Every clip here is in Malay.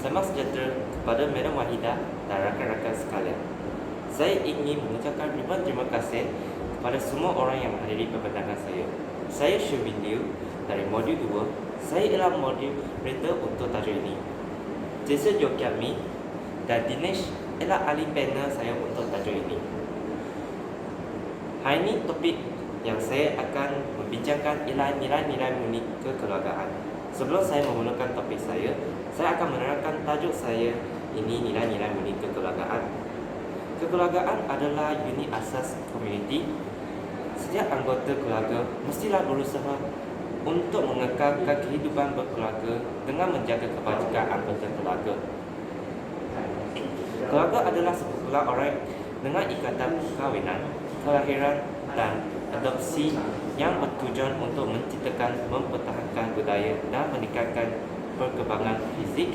Selamat sejahtera kepada Madam Wahidah dan rakan-rakan sekalian. Saya ingin mengucapkan ribuan terima kasih kepada semua orang yang menghadiri pembentangan saya. Saya Syubin Liu dari modul 2. Saya ialah moderator untuk tajuk ini. Jason Yokyami dan Dinesh ialah ahli panel saya untuk tajuk ini. Hari ini topik yang saya akan membincangkan ialah nilai-nilai murni kekeluargaan. Sebelum saya memulakan topik saya akan menerangkan tajuk saya ini, nilai-nilai murni kekeluargaan. Kekeluargaan adalah unit asas komuniti. Setiap anggota keluarga mestilah berusaha untuk mengekalkan kehidupan berkeluarga dengan menjaga kebajikan anggota keluarga. Keluarga adalah sekumpulan orang dengan ikatan perkahwinan, kelahiran dan adopsi yang bertujuan untuk menciptakan, mempertahankan budaya dan meningkatkan perkembangan fizik,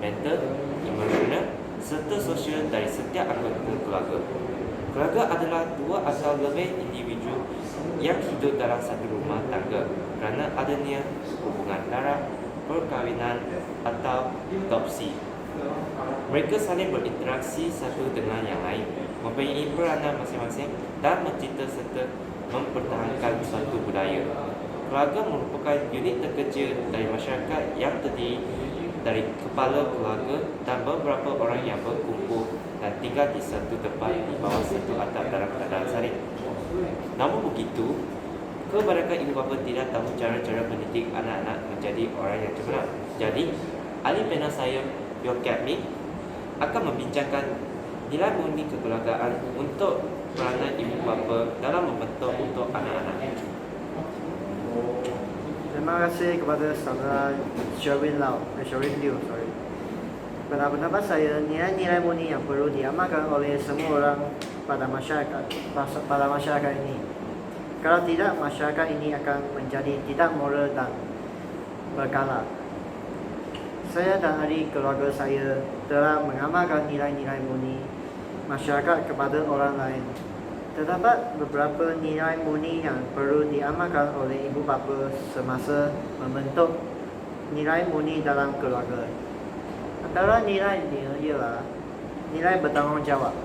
mental, emosional serta sosial dari setiap anggota keluarga. Keluarga adalah dua atau lebih individu yang hidup dalam satu rumah tangga kerana adanya hubungan darah, perkahwinan atau adopsi. Mereka saling berinteraksi satu dengan yang lain, mempunyai peranan masing-masing dan mencipta serta mempertahankan suatu budaya. Keluarga merupakan unit terkecil dari masyarakat yang terdiri dari kepala keluarga dan beberapa orang yang berkumpul dan tinggal di satu tempat di bawah satu atap dalam keadaan saling. Namun begitu, kebanyakan ibu bapa tidak tahu cara-cara mendidik anak-anak menjadi orang yang cemerlang. Jadi, ahli panel saya, Yokyami, akan membincangkan nilai murni kekeluargaan untuk peranan ibu bapa dalam membentuk untuk anak-anak. Terima kasih kepada saudara Sherwin Liu. Pada pendapat saya, nilai-nilai murni yang perlu diamalkan oleh semua orang pada masyarakat ini. Kalau tidak, masyarakat ini akan menjadi tidak moral dan berkala. Saya dan ahli keluarga saya telah mengamalkan nilai-nilai murni masyarakat kepada orang lain. Terdapat beberapa nilai murni yang perlu diamalkan oleh ibu bapa semasa membentuk nilai murni dalam keluarga. Antara nilai-nilai ialah nilai bertanggungjawab.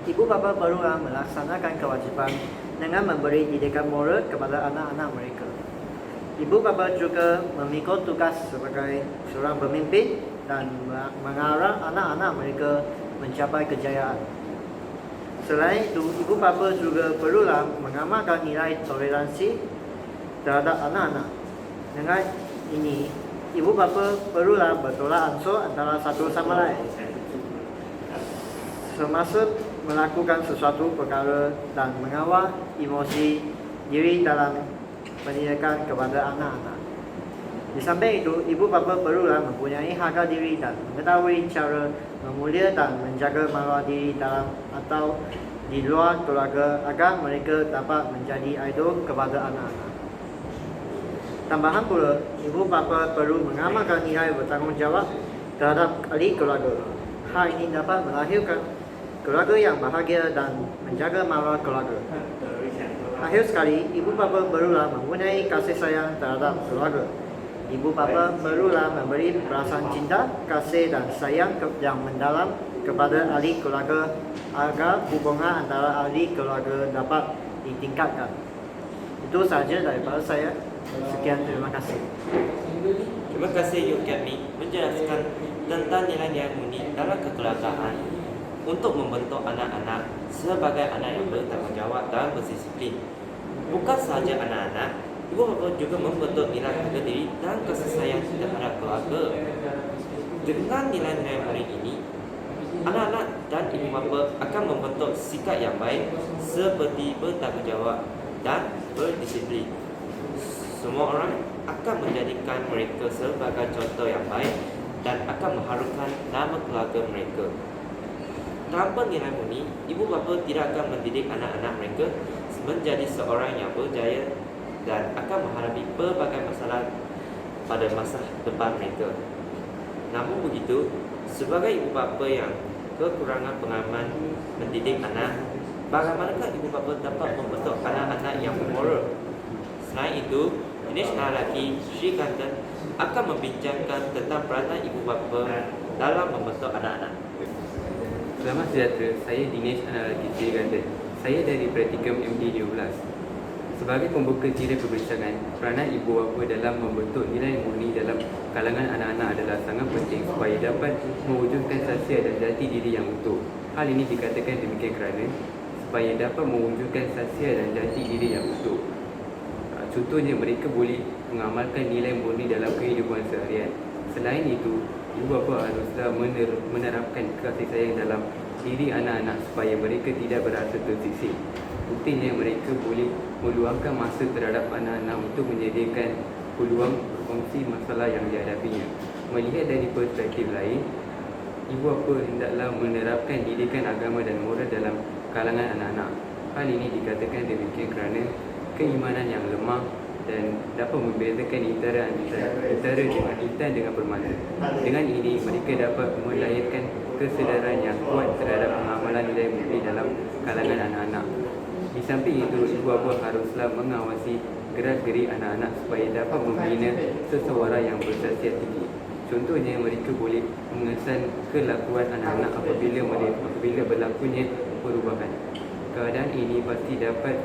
Ibu bapa perlulah melaksanakan kewajipan dengan memberi didikan moral kepada anak-anak mereka. Ibu bapa juga memikul tugas sebagai seorang pemimpin dan mengarah anak-anak mereka mencapai kejayaan. Selain itu, ibu bapa juga perlulah mengamalkan nilai toleransi terhadap anak-anak. Dengan ini, ibu bapa perlulah bertolak ansur antara satu sama lain semasa melakukan sesuatu perkara dan mengawal emosi diri dalam pendidikan kepada anak-anak. Di samping itu, ibu bapa perlulah mempunyai harga diri dan mengetahui cara memulia dan menjaga maruah diri dalam atau di luar keluarga agar mereka dapat menjadi idol kepada anak-anak. Tambahan pula, ibu bapa perlu mengamalkan nilai bertanggungjawab terhadap ahli keluarga. Hal ini dapat melahirkan keluarga yang bahagia dan menjaga maruah keluarga. Akhir sekali, ibu bapa perlulah mempunyai kasih sayang terhadap keluarga. Ibu bapa perlulah memberi perasaan cinta, kasih dan sayang yang mendalam kepada ahli keluarga agar hubungan antara ahli keluarga dapat ditingkatkan. Itu sahaja daripada saya. Sekian, terima kasih. Terima kasih Yokyami menjelaskan tentang nilai-nilai murni dalam kekeluargaan untuk membentuk anak-anak sebagai anak yang bertanggungjawab dan berdisiplin. Bukan sahaja anak-anak, ibu bapa juga membentuk nilai harga diri dan kasih sayang terhadap keluarga. Dengan nilai-nilai murni ini, anak-anak dan ibu bapa akan membentuk sikap yang baik seperti bertanggungjawab dan berdisiplin. Semua orang akan menjadikan mereka sebagai contoh yang baik dan akan mengharumkan nama keluarga mereka. Tanpa nilai murni, ibu bapa tidak akan mendidik anak-anak mereka menjadi seorang yang berjaya dan akan menghadapi pelbagai masalah pada masa depan mereka. Namun begitu, sebagai ibu bapa yang kekurangan pengalaman mendidik anak, bagaimanakah ibu bapa dapat membentuk anak-anak yang bermoral? Selain itu, jenis anak lelaki Sri Kantan akan membincangkan tentang peranan ibu bapa dalam membentuk anak-anak. Selamat sejahtera, saya Dinesh Analaki Siriganda. Saya dari Praktikum MD12. Sebagai pembuka tirai perbincangan, peranan ibu bapa dalam membentuk nilai murni dalam kalangan anak-anak adalah sangat penting supaya dapat mewujudkan sahsia dan jati diri yang utuh. Hal ini dikatakan demikian kerana supaya dapat mewujudkan sahsia dan jati diri yang utuh. Contohnya, mereka boleh mengamalkan nilai murni dalam kehidupan seharian. Selain itu, ibu bapa haruslah menerapkan kasih sayang dalam diri anak-anak supaya mereka tidak berasa tersisih. Buktinya, mereka boleh meluangkan masa terhadap anak-anak untuk menyediakan peluang berkongsi masalah yang dihadapinya. Melihat dari perspektif lain, ibu bapa hendaklah menerapkan didikan agama dan moral dalam kalangan anak-anak. Hal ini dikatakan demikian kerana keimanan yang lemah dan dapat membezakan antara dengan intan dengan permata. Dengan ini, mereka dapat melahirkan kesedaran yang kuat terhadap pengamalan nilai murni dalam kalangan anak-anak. Di samping itu, ibu bapa haruslah mengawasi gerak-gerik anak-anak supaya dapat membina seseorang yang bersahsiat tinggi. Contohnya, mereka boleh mengesan kelakuan anak-anak apabila berlakunya perubahan. Keadaan ini pasti dapat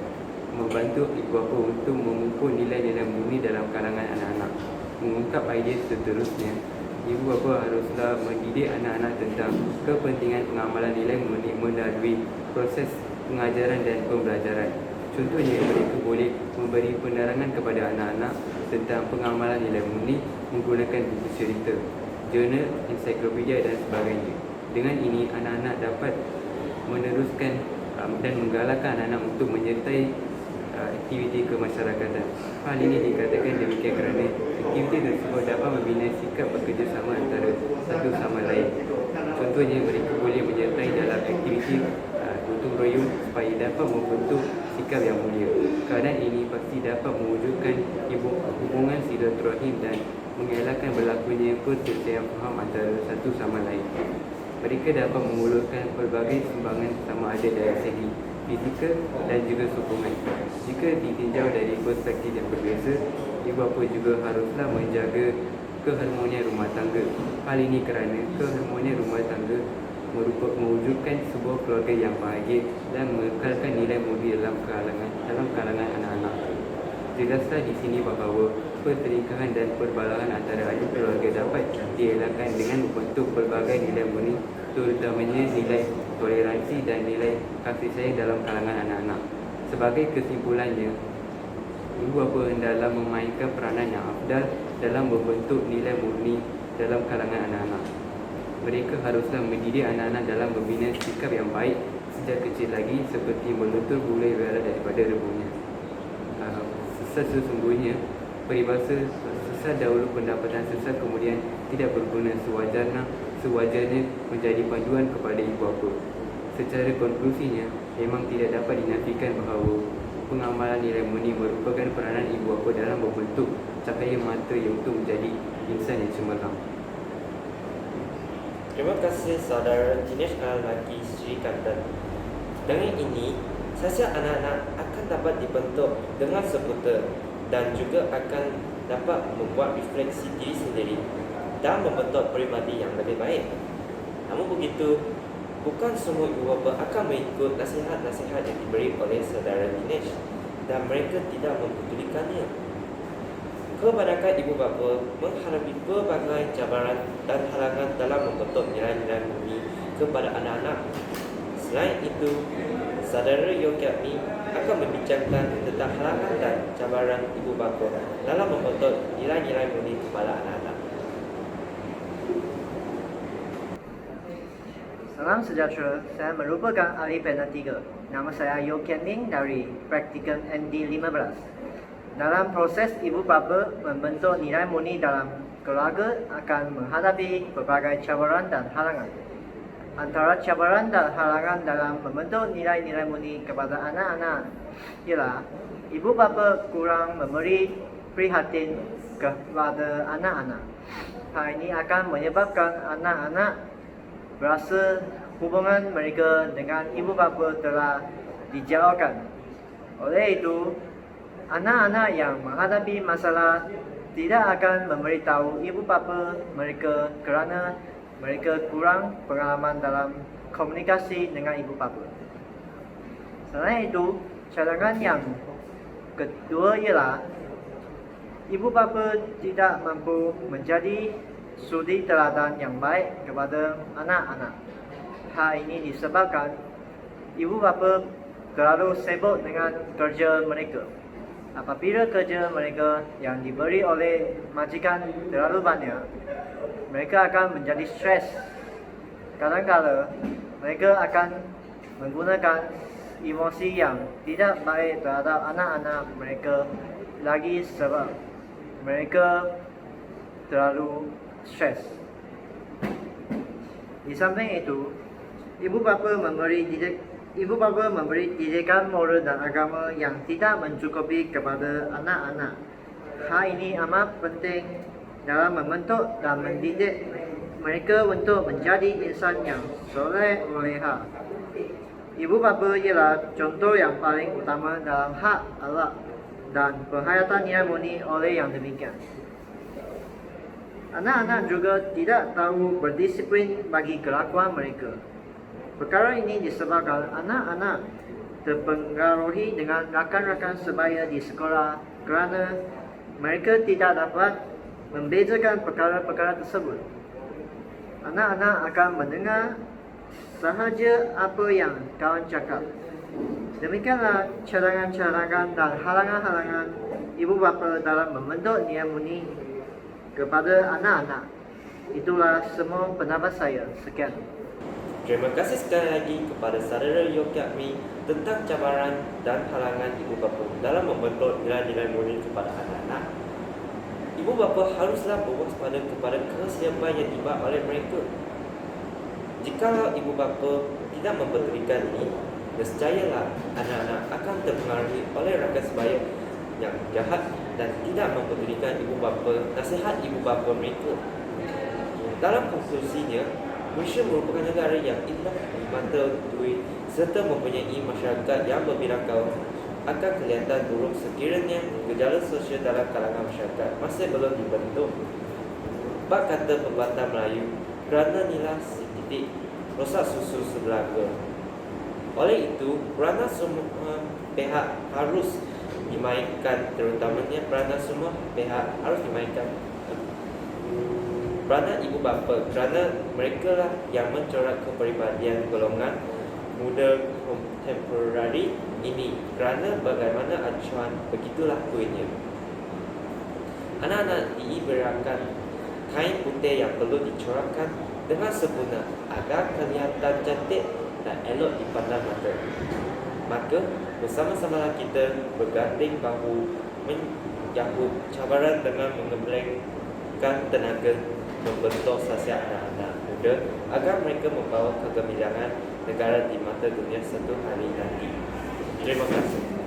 membantu ibu bapa untuk mengukur nilai-nilai murni dalam kalangan anak-anak. Mengungkap idea seterusnya, ibu bapa haruslah mendidik anak-anak tentang kepentingan pengamalan nilai murni melalui proses pengajaran dan pembelajaran. Contohnya, mereka boleh memberi penerangan kepada anak-anak tentang pengamalan nilai murni menggunakan buku cerita, jurnal, ensiklopedia dan sebagainya. Dengan ini, anak-anak dapat meneruskan dan menggalakkan anak-anak untuk menyertai aktiviti kemasyarakatan. Hal ini dikatakan demikian kerana aktiviti tersebut dapat membina sikap bekerjasama antara satu sama lain. Contohnya, mereka boleh menyertai dalam aktiviti gotong royong supaya dapat membentuk sikap yang mulia. Keadaan ini pasti dapat mewujudkan hubungan silaturahim dan mengelakkan berlakunya perselisihan faham antara satu sama lain. Mereka dapat mengulurkan pelbagai sumbangan sama ada dari segi fizikal dan juga sokongan. Jika ditinjau dari perspektif yang berbeza, ibu bapa juga haruslah menjaga keharmonian rumah tangga. Hal ini kerana keharmonian rumah tangga mewujudkan sebuah keluarga yang bahagia dan mengekalkan nilai murni dalam kalangan anak-anak. Jelaslah di sini bahawa pertelingkahan dan perbalahan antara ahli keluarga dapat dielakkan dengan membentuk pelbagai nilai murni, terutamanya nilai toleransi dan nilai kasih sayang dalam kalangan anak-anak. Sebagai kesimpulannya, ibu bapa hendaklah memainkan peranan yang afdal dalam membentuk nilai murni dalam kalangan anak-anak. Mereka haruslah mendidik anak-anak dalam membina sikap yang baik sejak kecil lagi, seperti menutur bulai biara daripada rebuhnya. Sesungguhnya, peribahasa sesat dahulu pendapatan sesat kemudian tidak berguna sewajarnya menjadi panduan kepada ibu bapa. Secara konklusinya, memang tidak dapat dinafikan bahawa pengamalan nilai murni merupakan peranan ibu bapa dalam membentuk cahaya mata yang untuk menjadi insan yang cemerlang. Terima kasih saudara Dinesh Analaki Siriganda. Dengan ini, sahsia anak-anak akan dapat dibentuk dengan seputar dan juga akan dapat membuat refleksi diri sendiri dan membentuk peribadi yang lebih baik. Namun begitu, bukan semua ibu bapa akan mengikut nasihat-nasihat yang diberi oleh saudara Dinesh dan mereka tidak mempedulikannya. Kebanyakan ibu bapa menghadapi pelbagai cabaran dan halangan dalam membentuk nilai-nilai murni kepada anak-anak. Selain itu, saudara Yogyami akan membincangkan tentang halangan dan cabaran ibu bapa dalam membentuk nilai-nilai murni kepada anak-anak. Salam sejahtera, saya merupakan ahli panel 3. Nama saya Yo Kian Ling dari Praktikum MD15. Dalam proses ibu bapa membentuk nilai murni dalam keluarga akan menghadapi berbagai cabaran dan halangan. Antara cabaran dan halangan dalam membentuk nilai-nilai murni kepada anak-anak ialah ibu bapa kurang memberi prihatin kepada anak-anak. Hal ini akan menyebabkan anak-anak berasa hubungan mereka dengan ibu bapa telah dijauhkan. Oleh itu, anak-anak yang menghadapi masalah tidak akan memberitahu ibu bapa mereka kerana mereka kurang pengalaman dalam komunikasi dengan ibu bapa. Selain itu, cadangan yang kedua ialah ibu bapa tidak mampu menjadi suri teladan yang baik kepada anak-anak. Hal ini disebabkan ibu bapa terlalu sibuk dengan kerja mereka. Apabila kerja mereka yang diberi oleh majikan terlalu banyak, mereka akan menjadi stres. Kadang-kadang mereka akan menggunakan emosi yang tidak baik terhadap anak-anak mereka lagi sebab mereka terlalu stres. Di samping itu, ibu bapa memberi didikan moral dan agama yang tidak mencukupi kepada anak-anak. Hal ini amat penting dalam membentuk dan mendidik mereka untuk menjadi insan yang soleh soleha. Ibu bapa ialah contoh yang paling utama dalam hak Allah dan penghayatan nilai murni oleh yang demikian. Anak-anak juga tidak tahu berdisiplin bagi kelakuan mereka. Perkara ini disebabkan anak-anak terpengaruhi dengan rakan-rakan sebaya di sekolah kerana mereka tidak dapat membezakan perkara-perkara tersebut. Anak-anak akan mendengar sahaja apa yang kawan cakap. Demikianlah cadangan-cadangan dan halangan-halangan ibu bapa dalam membentuk nilai murni kepada anak-anak. Itulah semua pendapat saya. Sekian. Terima kasih sekali lagi kepada saudara Yokyakmi tentang cabaran dan halangan ibu bapa dalam membentuk nilai-nilai murni kepada anak-anak. Ibu bapa haruslah berwaspada kepada kesilapan yang dibuat oleh mereka. Jikalau ibu bapa tidak mempedulikan ini, nescayalah anak-anak akan terpengaruhi oleh rakan sebaya yang jahat dan tidak mempedulikan ibu bapa, nasihat ibu bapa mereka. Dalam konklusinya, Malaysia merupakan negara yang indah di mata duit serta mempunyai masyarakat yang berbirangkau. Akan kelihatan buruk sekiranya gejala sosial dalam kalangan masyarakat masih belum dibentuk. Bak kata pepatah Melayu, kerana nilai setitik, rosak susu sebelaga. Oleh itu, peranan semua pihak harus dimainkan, terutamanya peranan semua pihak harus dimainkan. Peranan ibu bapa kerana mereka lah yang mencorak kepribadian golongan muda kontemporari ini. Kerana bagaimana acuan, begitulah kuenya. Anak-anak diberikan kain putih yang perlu dicorakkan dengan sempurna agar kelihatan cantik dan elok dipandang mata. Maka bersama-samalah kita berganding bahu menyahut cabaran dengan mengemblengkan tenaga membentuk sasiat anak-anak muda agar mereka membawa kegemilangan negara di mata dunia satu hari nanti. Terima kasih.